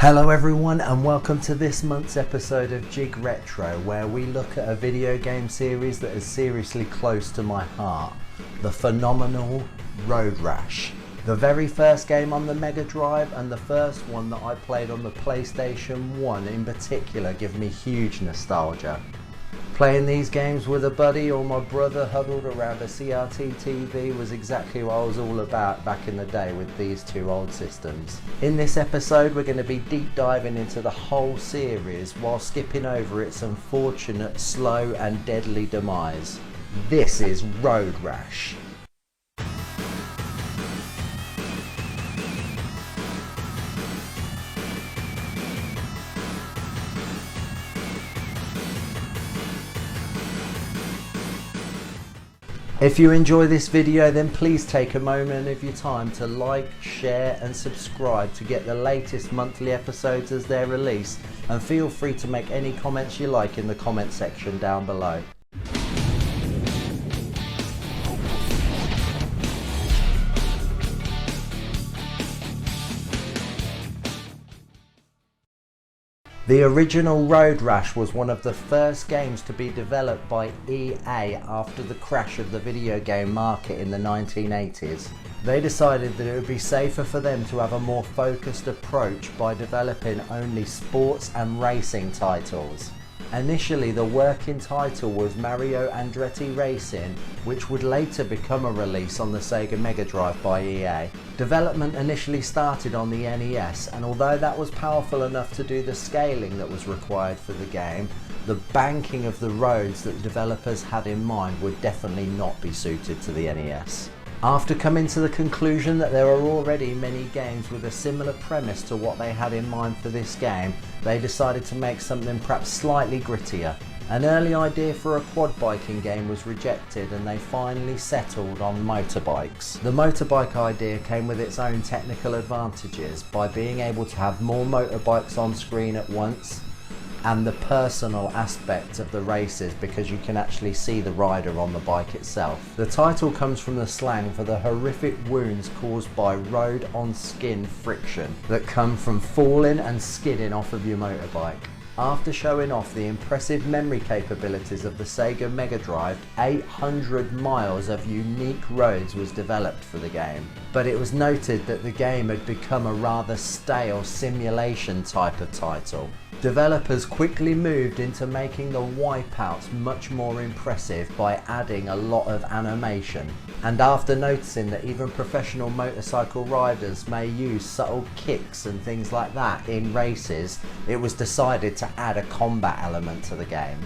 Hello everyone and welcome to this month's episode of Jig Retro, where we look at a video game series that is seriously close to my heart, the phenomenal ROAD RASH. The very first game on the Mega Drive and the first one that I played on the PlayStation 1 in particular give me huge nostalgia. Playing these games with a buddy or my brother huddled around a CRT TV was exactly what I was all about back in the day with these two old systems. In this episode we're going to be deep diving into the whole series while skipping over its unfortunate, slow and deadly demise. This is ROAD RASH. If you enjoy this video, then please take a moment of your time to like, share and subscribe to get the latest monthly episodes as they're released, and feel free to make any comments you like in the comment section down below. The original ROAD RASH was one of the first games to be developed by EA after the crash of the video game market in the 1980s. They decided that it would be safer for them to have a more focused approach by developing only sports and racing titles. Initially the working title was Mario Andretti Racing, which would later become a release on the Sega Mega Drive by EA. Development initially started on the NES, and although that was powerful enough to do the scaling that was required for the game, the banking of the roads that the developers had in mind would definitely not be suited to the NES. After coming to the conclusion that there are already many games with a similar premise to what they had in mind for this game, they decided to make something perhaps slightly grittier. An early idea for a quad biking game was rejected and they finally settled on motorbikes. The motorbike idea came with its own technical advantages by being able to have more motorbikes on screen at once, and the personal aspect of the races because you can actually see the rider on the bike itself. The title comes from the slang for the horrific wounds caused by road-on-skin friction that come from falling and skidding off of your motorbike. After showing off the impressive memory capabilities of the Sega Mega Drive, 800 miles of unique roads was developed for the game. But it was noted that the game had become a rather stale simulation type of title. Developers quickly moved into making the wipeouts much more impressive by adding a lot of animation. And after noticing that even professional motorcycle riders may use subtle kicks and things like that in races, it was decided to add a combat element to the game,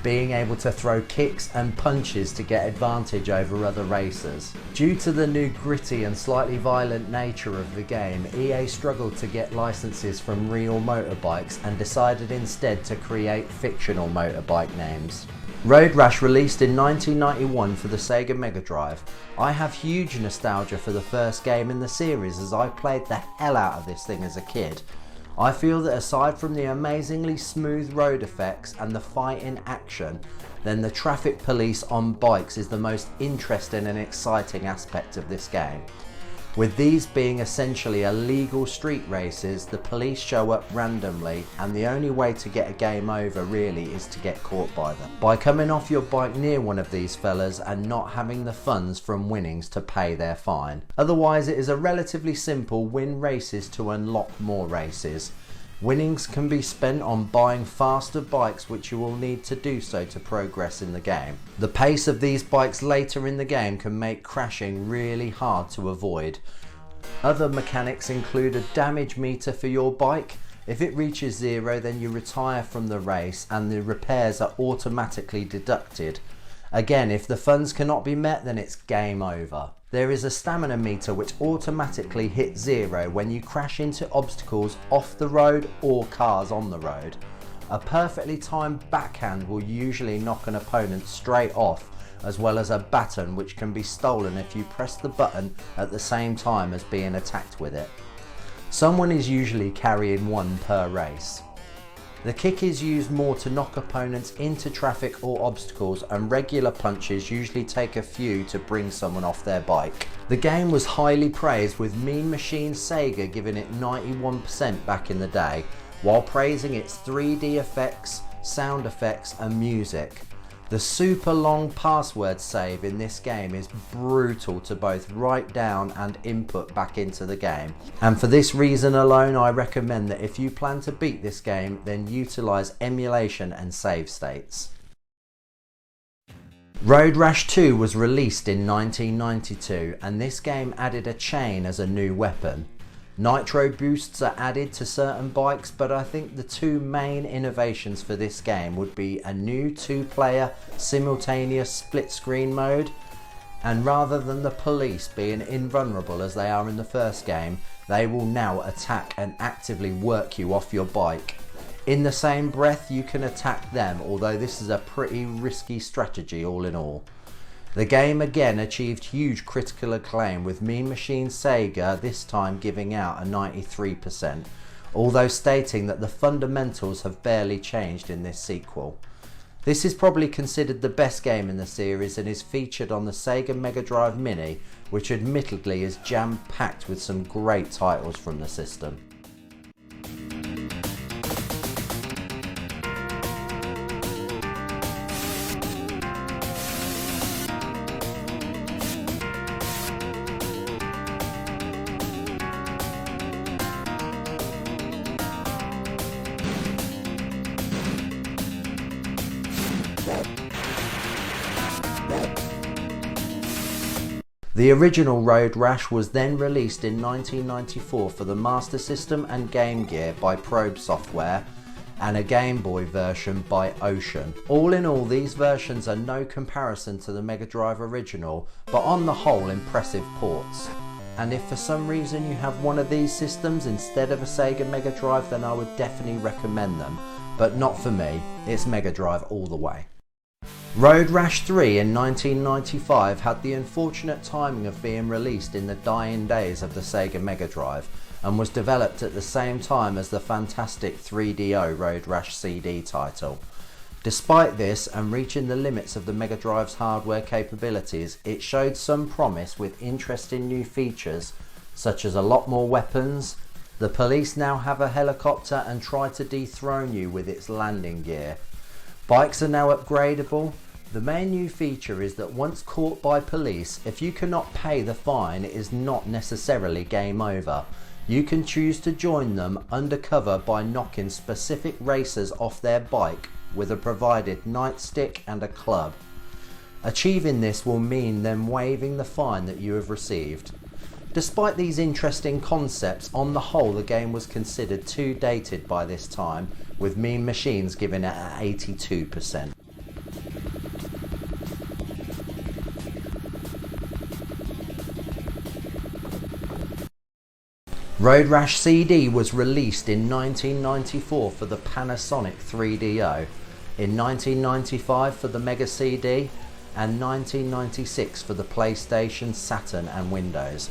being able to throw kicks and punches to get advantage over other racers. Due to the new gritty and slightly violent nature of the game, EA struggled to get licenses from real motorbikes and decided instead to create fictional motorbike names. ROAD RASH released in 1991 for the Sega Mega Drive. I have huge nostalgia for the first game in the series as I played the hell out of this thing as a kid. I feel that aside from the amazingly smooth road effects and the fighting action, then the traffic police on bikes is the most interesting and exciting aspect of this game. With these being essentially illegal street races, the police show up randomly and the only way to get a game over really is to get caught by them, by coming off your bike near one of these fellas and not having the funds from winnings to pay their fine. Otherwise it is a relatively simple win races to unlock more races. Winnings can be spent on buying faster bikes, which you will need to do so to progress in the game. The pace of these bikes later in the game can make crashing really hard to avoid. Other mechanics include a damage meter for your bike. If it reaches 0, then you retire from the race and the repairs are automatically deducted. Again, if the funds cannot be met, then it's game over. There is a stamina meter which automatically hits 0 when you crash into obstacles off the road or cars on the road. A perfectly timed backhand will usually knock an opponent straight off, as well as a baton which can be stolen if you press the button at the same time as being attacked with it. Someone is usually carrying one per race. The kick is used more to knock opponents into traffic or obstacles, and regular punches usually take a few to bring someone off their bike. The game was highly praised, with Mean Machine Sega giving it 91% back in the day, while praising its 3D effects, sound effects and music. The super long password save in this game is brutal to both write down and input back into the game. And for this reason alone, I recommend that if you plan to beat this game, then utilize emulation and save states. Road Rash 2 was released in 1992, and this game added a chain as a new weapon. Nitro boosts are added to certain bikes, but I think the two main innovations for this game would be a new 2-player simultaneous split screen mode, and rather than the police being invulnerable as they are in the first game, they will now attack and actively work you off your bike. In the same breath, you can attack them, although this is a pretty risky strategy all in all. The game again achieved huge critical acclaim, with Mean Machine Sega this time giving out a 93%, although stating that the fundamentals have barely changed in this sequel. This is probably considered the best game in the series and is featured on the Sega Mega Drive Mini, which admittedly is jam-packed with some great titles from the system. The original Road Rash was then released in 1994 for the Master System and Game Gear by Probe Software, and a Game Boy version by Ocean. All in all, these versions are no comparison to the Mega Drive original, but on the whole impressive ports. And if for some reason you have one of these systems instead of a Sega Mega Drive, then I would definitely recommend them, but not for me. It's Mega Drive all the way. Road Rash 3 in 1995 had the unfortunate timing of being released in the dying days of the Sega Mega Drive, and was developed at the same time as the fantastic 3DO Road Rash CD title. Despite this, and reaching the limits of the Mega Drive's hardware capabilities, it showed some promise with interesting new features such as a lot more weapons. The police now have a helicopter and try to dethrone you with its landing gear. Bikes are now upgradable. The main new feature is that once caught by police, if you cannot pay the fine, it is not necessarily game over. You can choose to join them undercover by knocking specific racers off their bike with a provided nightstick and a club. Achieving this will mean them waiving the fine that you have received. Despite these interesting concepts, on the whole the game was considered too dated by this time, with Mean Machines giving it an 82%. Road Rash CD was released in 1994 for the Panasonic 3DO, in 1995 for the Mega CD, and 1996 for the PlayStation, Saturn and Windows.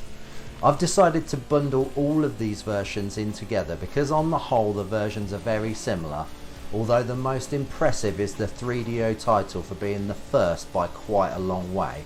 I've decided to bundle all of these versions in together because on the whole the versions are very similar, although the most impressive is the 3DO title for being the first by quite a long way.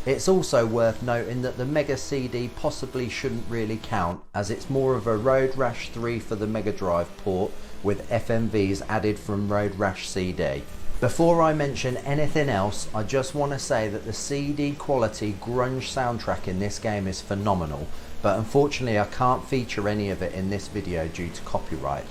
It's also worth noting that the Mega CD possibly shouldn't really count, as it's more of a Road Rash 3 for the Mega Drive port with FMVs added from Road Rash CD. Before I mention anything else, I just want to say that the CD quality grunge soundtrack in this game is phenomenal, but unfortunately I can't feature any of it in this video due to copyright.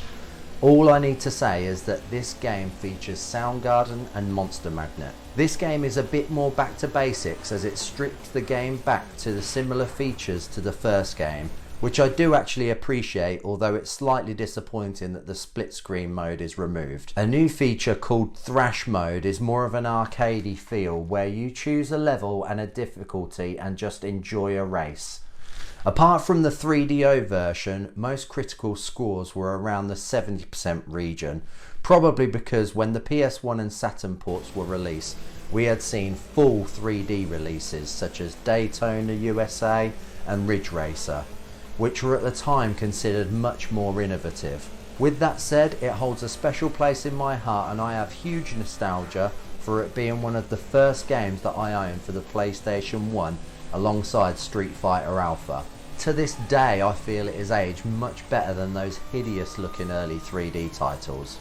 All I need to say is that this game features Soundgarden and Monster Magnet. This game is a bit more back to basics, as it strips the game back to the similar features to the first game, which I do actually appreciate, although it's slightly disappointing that the split screen mode is removed. A new feature called Thrash Mode is more of an arcadey feel, where you choose a level and a difficulty and just enjoy a race. Apart from the 3DO version, most critical scores were around the 70% region, probably because when the PS1 and Saturn ports were released, we had seen full 3D releases such as Daytona USA and Ridge Racer. which were at the time considered much more innovative. With that said, it holds a special place in my heart, and I have huge nostalgia for it being one of the first games that I owned for the PlayStation 1 alongside Street Fighter Alpha. To this day, I feel it is aged much better than those hideous looking early 3D titles.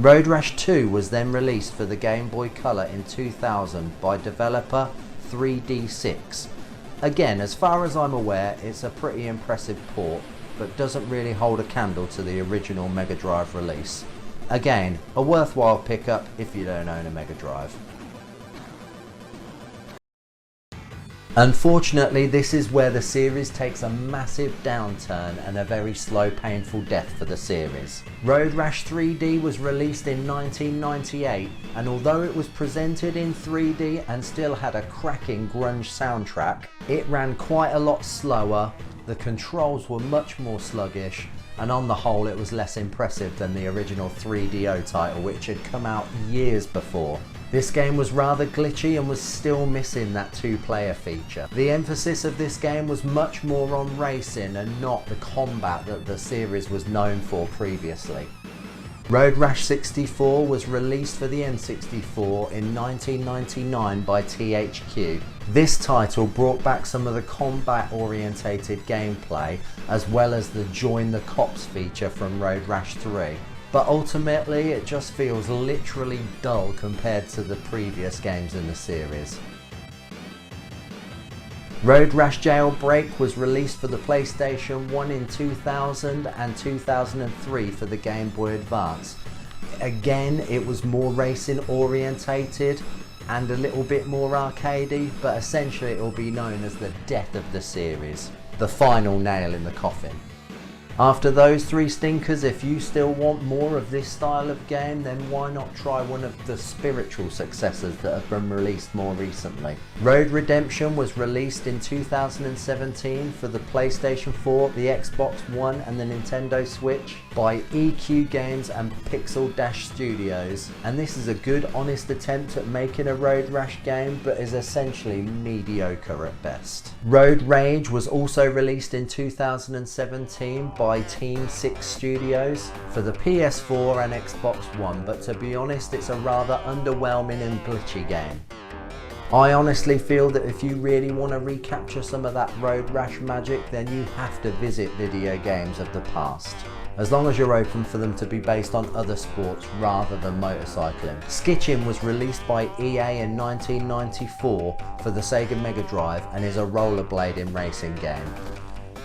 Road Rash 2 was then released for the Game Boy Color in 2000 by developer 3D6. Again, as far as I'm aware, it's a pretty impressive port, but doesn't really hold a candle to the original Mega Drive release. Again, a worthwhile pickup if you don't own a Mega Drive. Unfortunately, this is where the series takes a massive downturn and a very slow, painful death for the series. Road Rash 3D was released in 1998, and although it was presented in 3D and still had a cracking grunge soundtrack, it ran quite a lot slower, the controls were much more sluggish, and on the whole it was less impressive than the original 3DO title, which had come out years before. This game was rather glitchy and was still missing that two-player feature. The emphasis of this game was much more on racing and not the combat that the series was known for previously. Road Rash 64 was released for the N64 in 1999 by THQ. This title brought back some of the combat-orientated gameplay as well as the Join the Cops feature from Road Rash 3. But ultimately it just feels literally dull compared to the previous games in the series. Road Rash Jailbreak was released for the PlayStation 1 in 2000 and 2003 for the Game Boy Advance. Again, it was more racing orientated and a little bit more arcadey, but essentially it will be known as the death of the series, the final nail in the coffin. After those three stinkers, if you still want more of this style of game, then why not try one of the spiritual successors that have been released more recently. Road Redemption was released in 2017 for the PlayStation 4, the Xbox One and the Nintendo Switch by EQ Games and Pixel Dash Studios, and this is a good honest attempt at making a Road Rash game, but is essentially mediocre at best. Road Rage was also released in 2017 by Team 6 Studios for the PS4 and Xbox One, but to be honest, it's a rather underwhelming and glitchy game. I honestly feel that if you really want to recapture some of that Road Rash magic, then you have to visit video games of the past, as long as you're open for them to be based on other sports rather than motorcycling. Skitchin was released by EA in 1994 for the Sega Mega Drive and is a rollerblading racing game.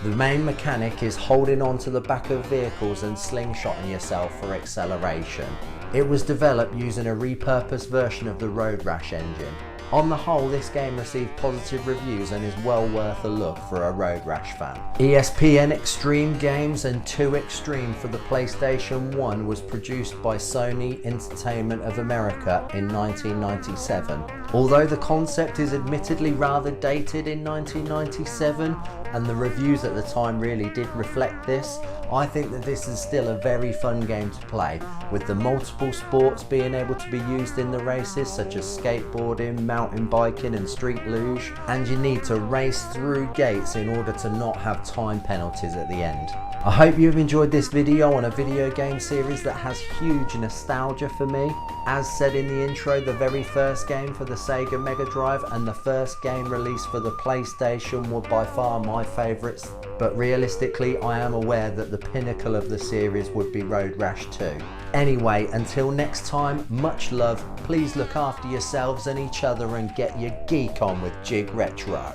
The main mechanic is holding on to the back of vehicles and slingshotting yourself for acceleration. It was developed using a repurposed version of the Road Rash engine. On the whole, this game received positive reviews and is well worth a look for a Road Rash fan. ESPN Extreme Games and 2 Extreme for the PlayStation 1 was produced by Sony Entertainment of America in 1997. Although the concept is admittedly rather dated in 1997, and the reviews at the time really did reflect this, I think that this is still a very fun game to play, with the multiple sports being able to be used in the races such as skateboarding, mountain biking and street luge, and you need to race through gates in order to not have time penalties at the end. I hope you've enjoyed this video on a video game series that has huge nostalgia for me. As said in the intro, the very first game for the Sega Mega Drive and the first game released for the PlayStation were by far my favourites, but realistically I am aware that the pinnacle of the series would be Road Rash 2. Anyway, until next time, much love, please look after yourselves and each other and get your geek on with Jig Retro.